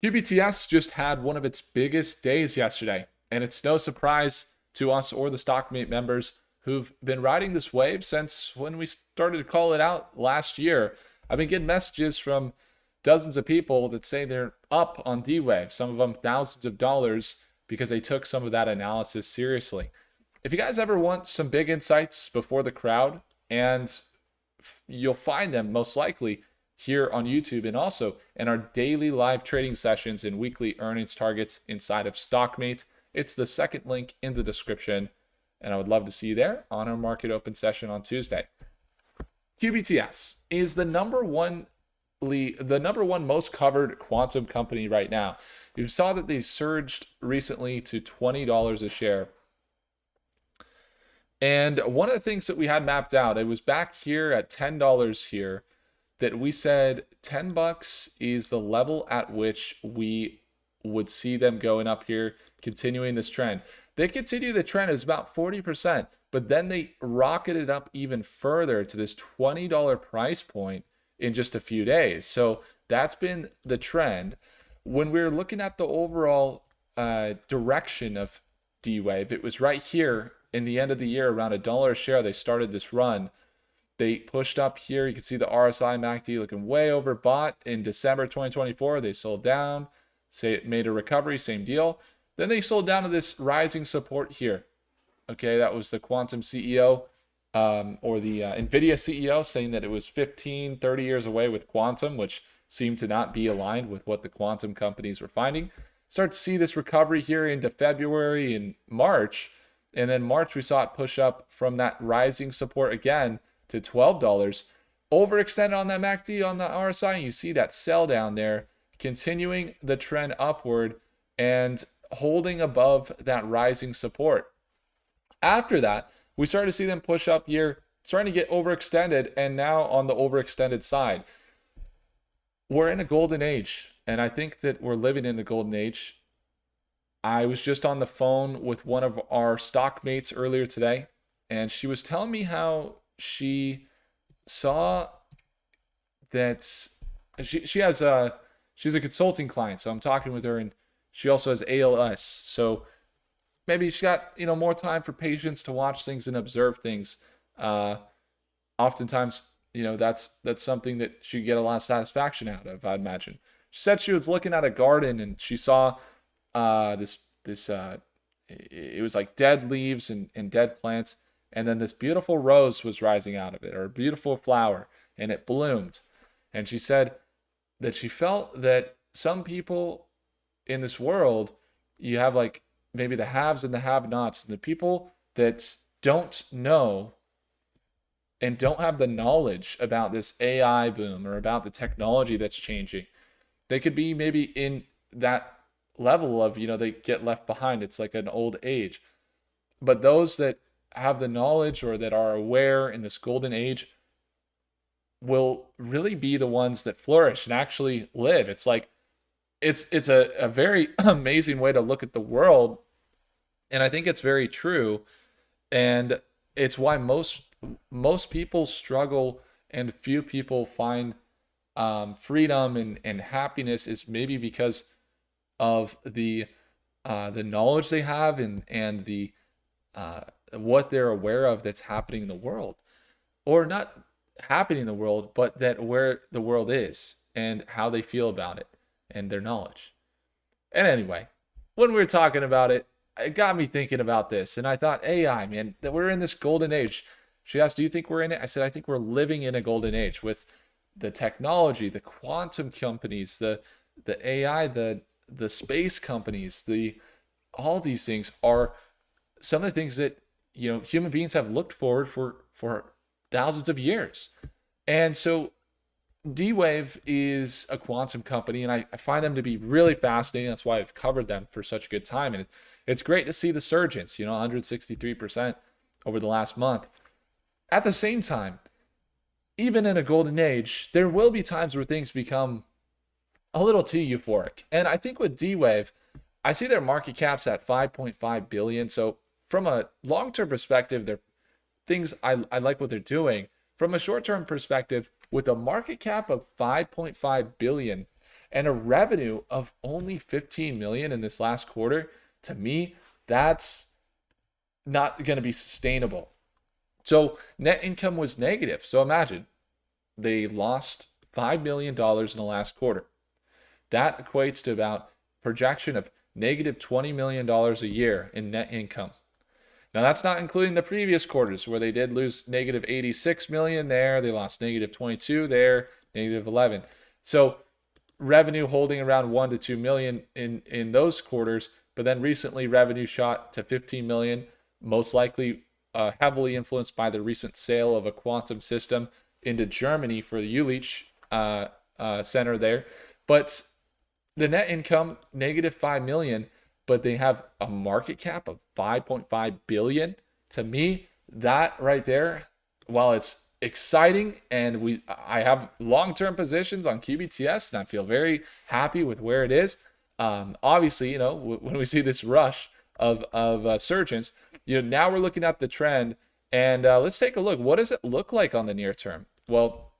QBTS just had one of its biggest days yesterday, and it's no surprise to us or the Stockmate members who've been riding this wave since when we started to call it out last year. I've been getting messages from dozens of people that say they're up on D-Wave, some of them thousands of dollars because they took some of that analysis seriously. If you guys ever want some big insights before the crowd, and you'll find them most likely here on YouTube and also in our daily live trading sessions and weekly earnings targets inside of Stockmate. It's the second link in the description, and I would love to see you there on our market open session on Tuesday. QBTS is the number one most covered quantum company right now. You saw that they surged recently to $20 a share. And one of the things that we had mapped out, it was back here at $10 here, that we said $10 is the level at which we would see them going up here, continuing this trend. They continue the trend, is about 40%, but then they rocketed up even further to this $20 price point in just a few days. So that's been the trend. When we're looking at the overall direction of D-Wave, it was right here in the end of the year, around $1 a share. They started this run. They pushed up here. You can see the RSI MACD looking way overbought. In December 2024, they sold down. Say it made a recovery, same deal. Then they sold down to this rising support here. Okay, that was the Quantum CEO or the NVIDIA CEO saying that it was 15, 30 years away with Quantum, which seemed to not be aligned with what the quantum companies were finding. Start to see this recovery here into February and March. And then March, we saw it push up from that rising support again to $12. Overextended on that MACD on the RSI, and you see that sell down there, continuing the trend upward and holding above that rising support. After that, we started to see them push up here, starting to get overextended, and now on the overextended side. We're in a golden age, and I think that we're living in a golden age. I was just on the phone with one of our stock mates earlier today, and she was telling me how she saw that she's a consulting client. So I'm talking with her, and she also has ALS. So maybe she got more time for patience to watch things and observe things. Oftentimes, that's something that she get a lot of satisfaction out of, I'd imagine. She said she was looking at a garden and she saw it was like dead leaves and dead plants, and then this beautiful rose was rising out of it, or a beautiful flower, and it bloomed. And she said that she felt that some people in this world, you have like maybe the haves and the have-nots, and the people that don't know and don't have the knowledge about this AI boom or about the technology that's changing. They could be maybe in that level of, they get left behind. It's like an old age. But those that have the knowledge or that are aware in this golden age will really be the ones that flourish and actually live. It's like, it's a very amazing way to look at the world. And I think it's very true. And it's why most people struggle and few people find freedom and happiness, is maybe because of the knowledge they have and the what they're aware of that's happening in the world, or not happening in the world, but that where the world is and how they feel about it and their knowledge. And anyway, when we were talking about it, it got me thinking about this, and I thought, AI, man, that we're in this golden age. She asked, do you think we're in it? I said, I think we're living in a golden age with the technology, the quantum companies, the AI, the space companies, all these things are some of the things that human beings have looked forward for thousands of years. And so D-Wave is a quantum company, and I find them to be really fascinating. That's why I've covered them for such a good time. And it's great to see the surgence, 163% over the last month. At the same time, even in a golden age, there will be times where things become a little too euphoric. And I think with D-Wave, I see their market cap's at 5.5 billion. So from a long-term perspective, they're things I like what they're doing. From a short-term perspective, with a market cap of 5.5 billion, and a revenue of only 15 million in this last quarter. To me, that's not going to be sustainable. So net income was negative. So imagine they lost $5 million in the last quarter. That equates to about projection of negative $20 million a year in net income. Now that's not including the previous quarters where they did lose negative 86 million there, they lost negative 22 there, negative 11. So revenue holding around 1 to 2 million in those quarters, but then recently revenue shot to 15 million, most likely heavily influenced by the recent sale of a quantum system into Germany for the Jülich center there. But the net income negative 5 million, but they have a market cap of 5.5 billion. To me, that right there, while it's exciting and I have long-term positions on QBTS and I feel very happy with where it is. Obviously, you know, when we see this rush of surgeons, you know, now we're looking at the trend, and let's take a look. What does it look like on the near term? Well,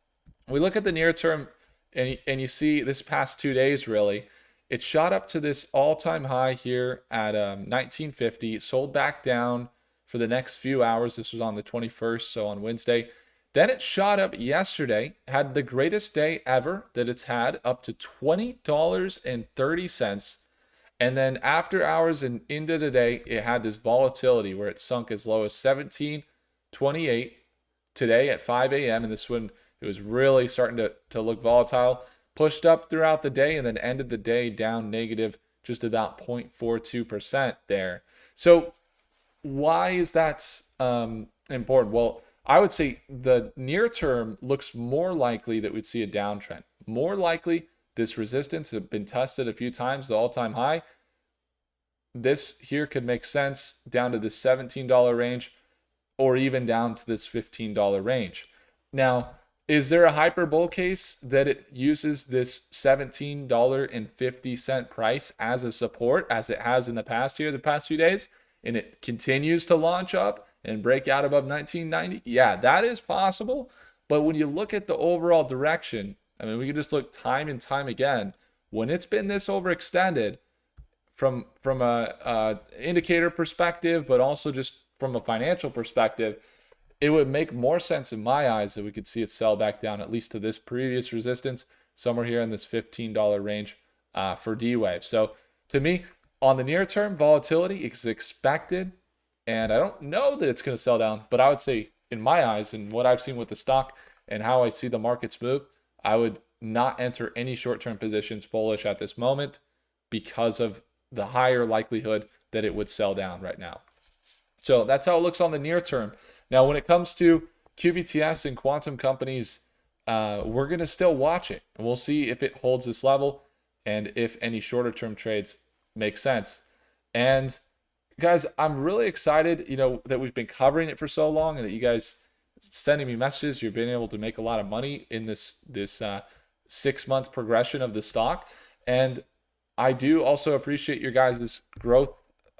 we look at the near term, and you see this past 2 days, really, it shot up to this all-time high here at 1950, sold back down for the next few hours. This was on the 21st, so on Wednesday. Then it shot up yesterday, had the greatest day ever that it's had, up to $20.30. And then after hours and into the day, it had this volatility where it sunk as low as 17.28 today at 5 a.m. And this one, it was really starting to look volatile. Pushed up throughout the day and then ended the day down negative just about 0.42% there. So why is that important? Well, I would say the near term looks more likely that we'd see a downtrend. More likely this resistance has been tested a few times, the all-time high. This here could make sense down to the $17 range or even down to this $15 range. Now, is there a hyper bull case that it uses this $17.50 price as a support, as it has in the past here, the past few days, and it continues to launch up and break out above 1990? Yeah, that is possible. But when you look at the overall direction, I mean, we can just look time and time again. When it's been this overextended from a indicator perspective, but also just from a financial perspective, it would make more sense in my eyes that we could see it sell back down at least to this previous resistance, somewhere here in this $15 range for D-Wave. So to me, on the near term, volatility is expected, and I don't know that it's going to sell down, but I would say in my eyes and what I've seen with the stock and how I see the markets move, I would not enter any short-term positions bullish at this moment because of the higher likelihood that it would sell down right now. So that's how it looks on the near term. Now, when it comes to QBTS and quantum companies, we're going to still watch it. And we'll see if it holds this level and if any shorter-term trades make sense. And guys, I'm really excited, you know, that we've been covering it for so long and that you guys sending me messages. You've been able to make a lot of money in this 6-month progression of the stock. And I do also appreciate your guys' growth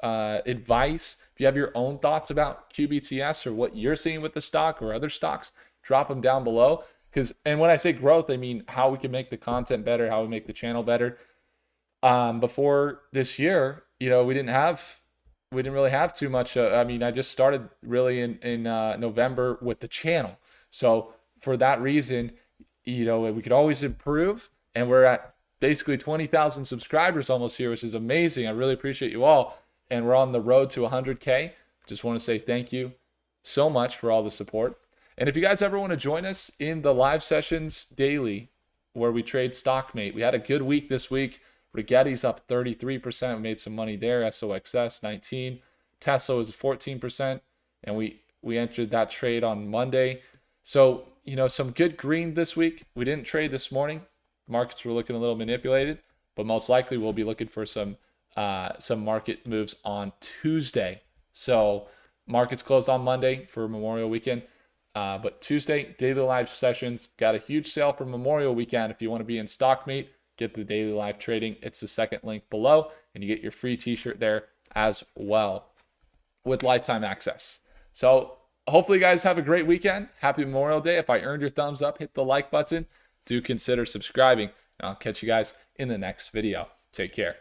advice. If you have your own thoughts about QBTS or what you're seeing with the stock or other stocks, drop them down below. And when I say growth, I mean how we can make the content better, how we make the channel better. Before this year, you know, we didn't really have too much. I mean, I just started really in November with the channel. So for that reason, you know, we could always improve, and we're at basically 20,000 subscribers almost here, which is amazing. I really appreciate you all. And we're on the road to 100K. Just want to say thank you so much for all the support. And if you guys ever want to join us in the live sessions daily where we trade StockMate, we had a good week this week. Rigetti's up 33%. We made some money there. SOXS 19. Tesla was 14%. And we entered that trade on Monday. So, you know, some good green this week. We didn't trade this morning. Markets were looking a little manipulated, but most likely we'll be looking for some market moves on Tuesday. So markets closed on Monday for Memorial Weekend. But Tuesday, daily live sessions. Got a huge sale for Memorial Weekend. If you want to be in StockMate, get the daily live trading. It's the second link below, and you get your free t-shirt there as well with lifetime access. So hopefully you guys have a great weekend. Happy Memorial Day. If I earned your thumbs up, hit the like button. Do consider subscribing. And I'll catch you guys in the next video. Take care.